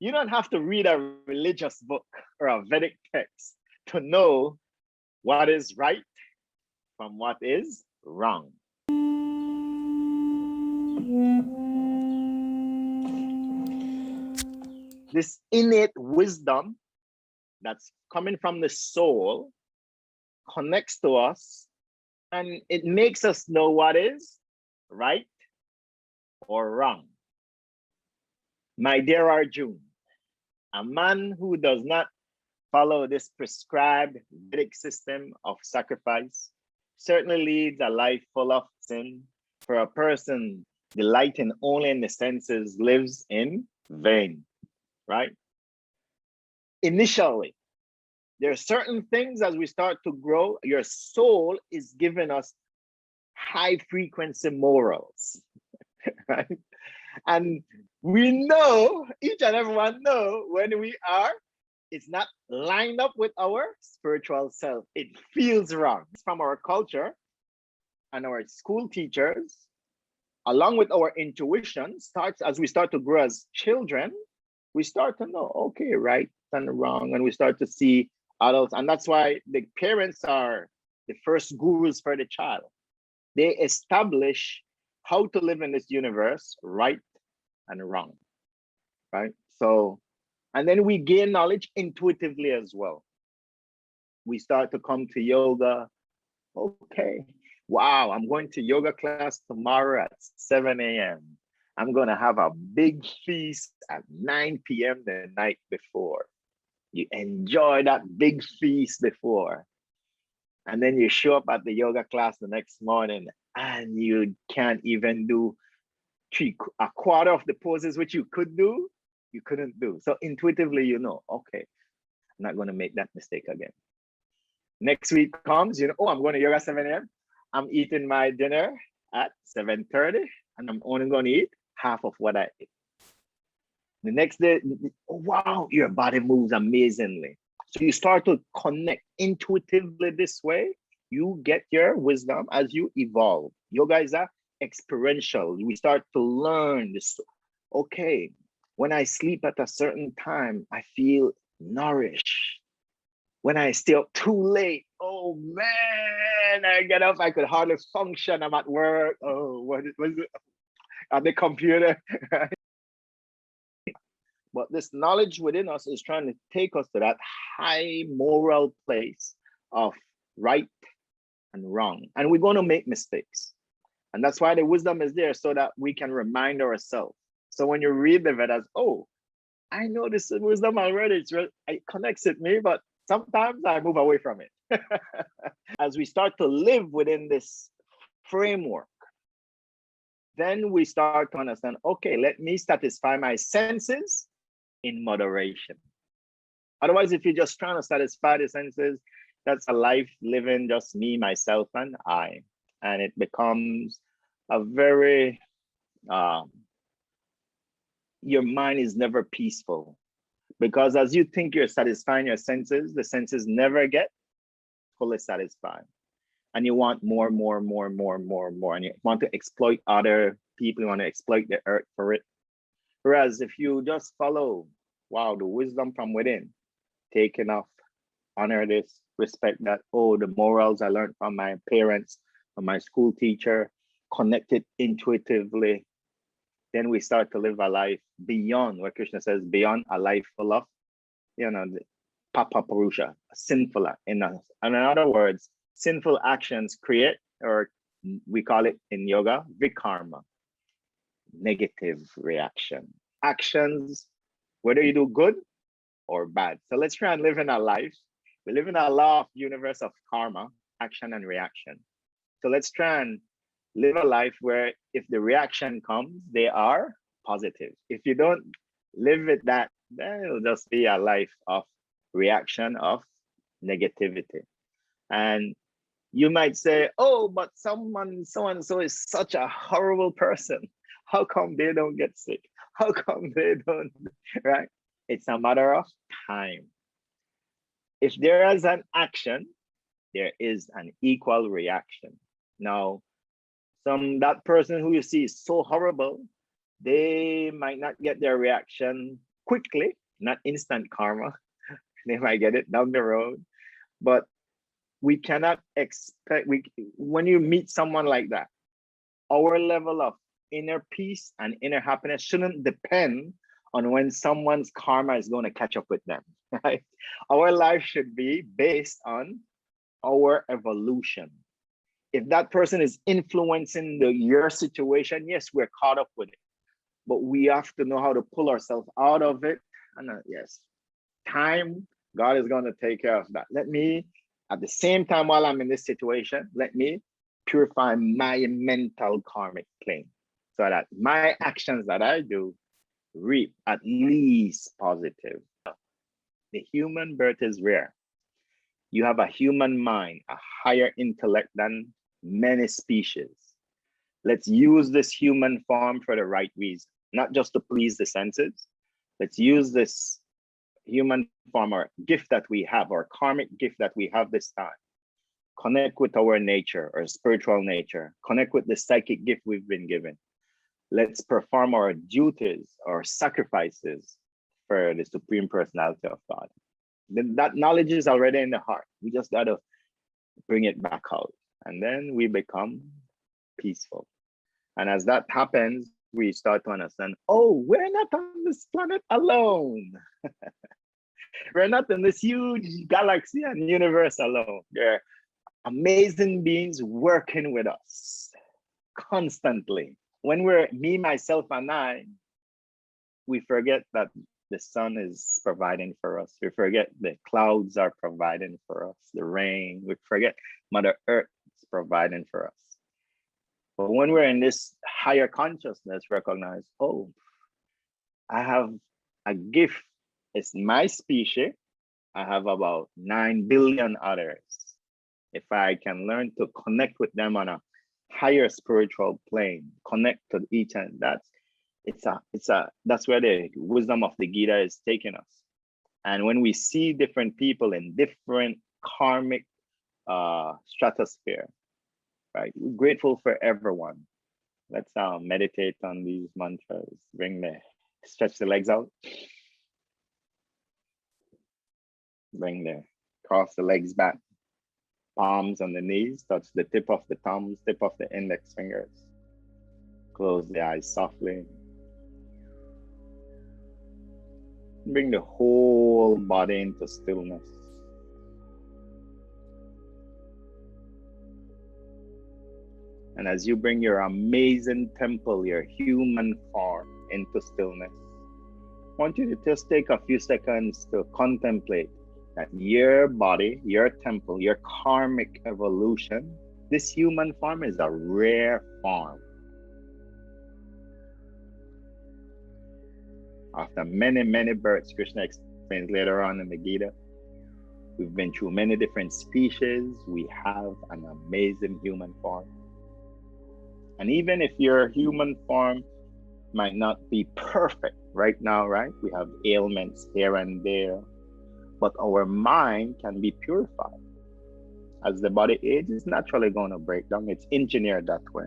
You don't have to read a religious book or a Vedic text to know what is right from what is wrong. This innate wisdom that's coming from the soul connects to us, and it makes us know what is right or wrong. My dear Arjun, a man who does not follow this prescribed Vedic system of sacrifice certainly leads a life full of sin. For a person delighting only in the senses lives in vain, right? Initially, there are certain things as we start to grow, your soul is giving us high frequency morals, right? And we know, each and everyone know when we are, it's not lined up with our spiritual self. It feels wrong. From our culture and our school teachers, along with our intuition, starts as we start to grow as children, we start to know, okay, right and wrong, and we start to see adults. And that's why the parents are the first gurus for the child. They establish how to live in this universe, right and wrong, right? So, and then we gain knowledge intuitively as well. We start to come to yoga. Okay, wow, I'm going to yoga class tomorrow at 7 a.m. I'm going to have a big feast at 9 p.m. the night before. You enjoy that big feast before. And then you show up at the yoga class the next morning and you can't even do a quarter of the poses which you could do, you couldn't do. So intuitively, you know, okay, I'm not going to make that mistake again. Next week comes, you know, oh, I'm going to yoga 7 a.m. I'm eating my dinner at 7:30 and I'm only going to eat half of what I ate. The next day, oh, wow, your body moves amazingly. So you start to connect intuitively this way. You get your wisdom as you evolve. Yoga is experiential. We start to learn this. Okay, when I sleep at a certain time, I feel nourished. When I stay up too late, oh man, I get up, I could hardly function. I'm at work. Oh, what is it? At the computer. But this knowledge within us is trying to take us to that high moral place of right and wrong. And we're going to make mistakes. And that's why the wisdom is there, so that we can remind ourselves. So when you read the Vedas, oh, I know this wisdom already, it connects with me, but sometimes I move away from it. As we start to live within this framework, then we start to understand, okay, let me satisfy my senses in moderation. Otherwise, if you're just trying to satisfy the senses, that's a life living just me, myself, and I. And it becomes a very, your mind is never peaceful. Because as you think you're satisfying your senses, the senses never get fully satisfied. And you want more, and you want to exploit other people, you want to exploit the earth for it. Whereas if you just follow, wow, the wisdom from within, take enough, honor this, respect that, oh, the morals I learned from my parents, from my school teacher, connect it intuitively, then we start to live a life beyond what Krishna says, beyond a life full of, you know, papa purusha, sinful. In other words, sinful actions create, or we call it in yoga, vikarma, negative reaction. Actions, whether you do good or bad. So let's try and live in our life. We live in a law of universe of karma, action and reaction. So let's try and live a life where if the reaction comes, they are positive. If you don't live with that, then it'll just be a life of reaction, of negativity. And you might say, oh, but someone so-and-so is such a horrible person. How come they don't get sick? How come they don't, right? It's a matter of time. If there is an action, there is an equal reaction. Now, that person who you see is so horrible, they might not get their reaction quickly, not instant karma. They might get it down the road, but we cannot expect, when you meet someone like that, our level of inner peace and inner happiness shouldn't depend on when someone's karma is going to catch up with them, right? Our life should be based on our evolution. If that person is influencing your situation, yes, we're caught up with it, but we have to know how to pull ourselves out of it. And yes, time, God is going to take care of that. Let me, at the same time, while I'm in this situation, let me purify my mental karmic plane so that my actions that I do reap at least positive. The human birth is rare. You have a human mind, a higher intellect than many species. Let's use this human form for the right reason, not just to please the senses. Let's use this human form or gift that we have, or karmic gift that we have this time. Connect with our nature or spiritual nature. Connect with the psychic gift we've been given. Let's perform our duties or sacrifices for the Supreme Personality of God. That knowledge is already in the heart. We just got to bring it back out. And then we become peaceful. And as that happens, we start to understand, oh, we're not on this planet alone. We're not in this huge galaxy and universe alone. There are amazing beings working with us constantly. When we're me, myself, and I, we forget that the sun is providing for us. We forget the clouds are providing for us, the rain. We forget Mother Earth is providing for us. But when we're in this higher consciousness, recognize, oh, I have a gift. It's my species. I have about 9 billion others. If I can learn to connect with them on a higher spiritual plane, connect to each, and that's where the wisdom of the Gita is taking us. And when we see different people in different karmic stratosphere, right? We're grateful for everyone. Let's meditate on these mantras. Stretch the legs out. Cross the legs back. Palms on the knees, touch the tip of the thumbs, tip of the index fingers. Close the eyes softly. Bring the whole body into stillness. And as you bring your amazing temple, your human form into stillness, I want you to just take a few seconds to contemplate that your body, your temple, your karmic evolution, this human form is a rare form. After many, many births, Krishna explains later on in the Gita, we've been through many different species. We have an amazing human form. And even if your human form might not be perfect right now, right? We have ailments here and there, but our mind can be purified. As the body ages, it's naturally going to break down. It's engineered that way.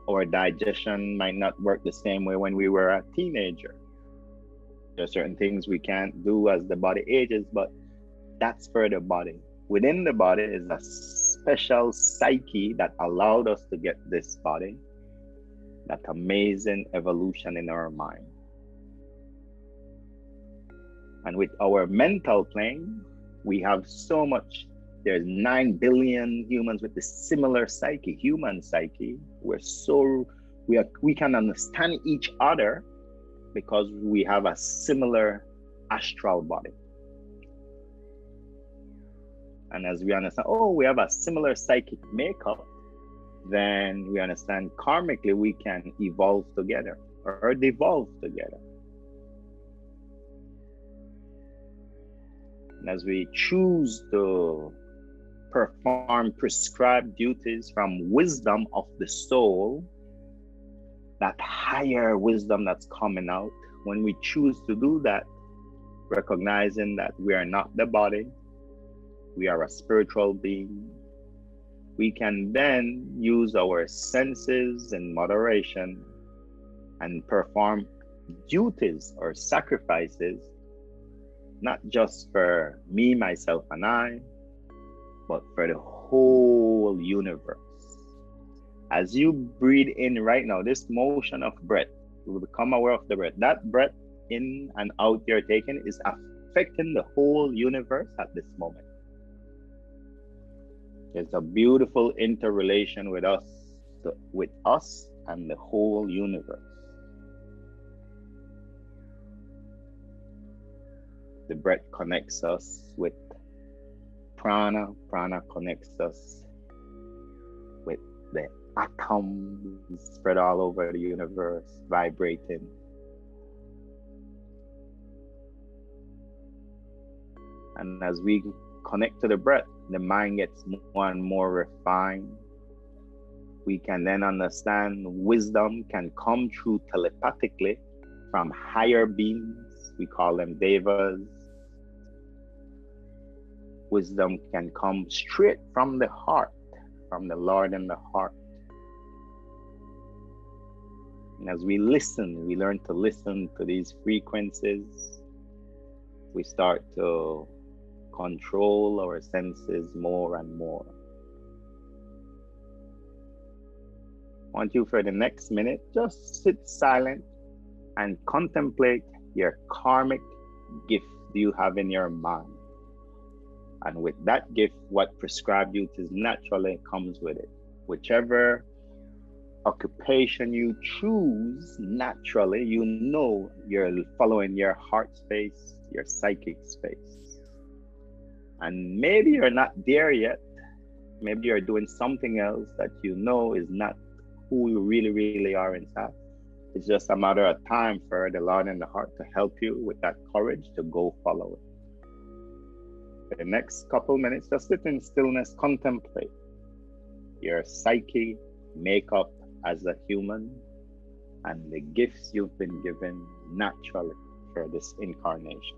Our digestion might not work the same way when we were a teenager. There are certain things we can't do as the body ages, but that's for the body. Within the body is a special psyche that allowed us to get this body, that amazing evolution in our mind. And with our mental plane, we have so much. There's 9 billion humans with the similar psyche, human psyche. We can understand each other because we have a similar astral body. And as we understand, oh, we have a similar psychic makeup, then we understand karmically we can evolve together or devolve together. And as we choose to perform prescribed duties from wisdom of the soul, that higher wisdom that's coming out, when we choose to do that, recognizing that we are not the body, we are a spiritual being, we can then use our senses in moderation and perform duties or sacrifices, not just for me, myself, and I, but for the whole universe. As you breathe in right now, this motion of breath, you will become aware of the breath. That breath in and out you're taking is affecting the whole universe at this moment. There's a beautiful interrelation with us and the whole universe. The breath connects us with prana. Prana connects us with the atoms spread all over the universe, vibrating. And as we connect to the breath, the mind gets more and more refined. We can then understand wisdom can come through telepathically from higher beings. We call them devas. Wisdom can come straight from the heart, from the Lord in the heart. And as we listen, we learn to listen to these frequencies. We start to control our senses more and more. I want you for the next minute, just sit silent and contemplate your karmic gift you have in your mind. And with that gift, what prescribed duties naturally comes with it. Whichever occupation you choose, naturally, you know you're following your heart space, your psychic space. And maybe you're not there yet. Maybe you're doing something else that you know is not who you really, really are inside. It's just a matter of time for the Lord in the heart to help you with that courage to go follow it. For the next couple minutes, just sit in stillness, contemplate your psyche, makeup as a human, and the gifts you've been given naturally for this incarnation.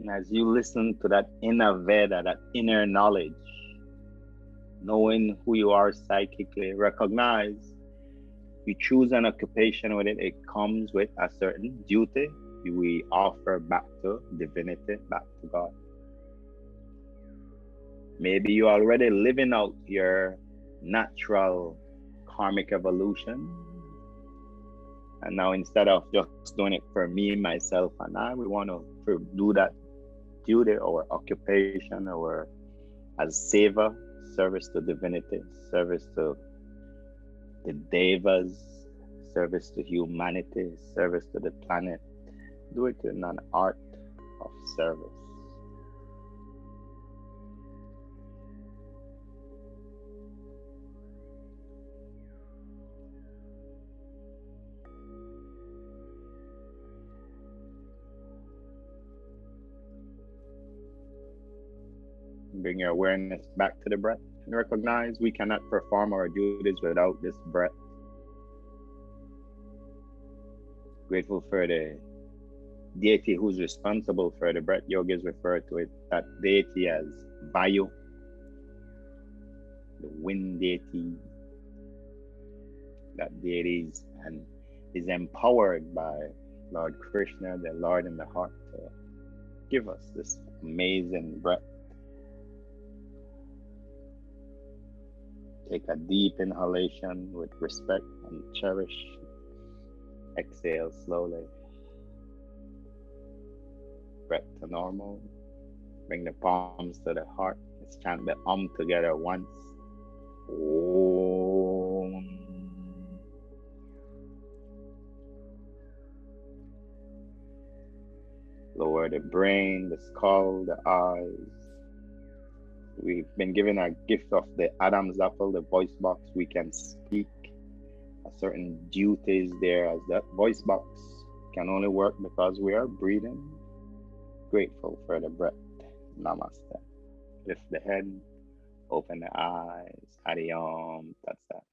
And as you listen to that inner Veda, that inner knowledge, knowing who you are psychically, recognize you choose an occupation with it, it comes with a certain duty we offer back to divinity, back to God. Maybe you're already living out your natural karmic evolution. And now instead of just doing it for me, myself, and I, we want to do that duty or occupation or as seva, service to divinity, service to the devas, service to humanity, service to the planet. Do it in an art of service. Bring your awareness back to the breath and recognize we cannot perform our duties without this breath. Grateful for the deity who's responsible for the breath. Yogis refer to it, that deity, as Vayu, the wind deity. That deity is empowered by Lord Krishna, the Lord in the heart, to give us this amazing breath. Take a deep inhalation with respect and cherish. Exhale slowly. breath to normal. Bring the palms to the heart. Let's chant the together once. Om. Lower the brain, the skull, the eyes. We've been given our gift of the Adam's apple, the voice box. We can speak a certain duties there, as that voice box can only work because we are breathing. Grateful for the breath. Namaste. Lift the head, open the eyes. Adi Om Tat Sat.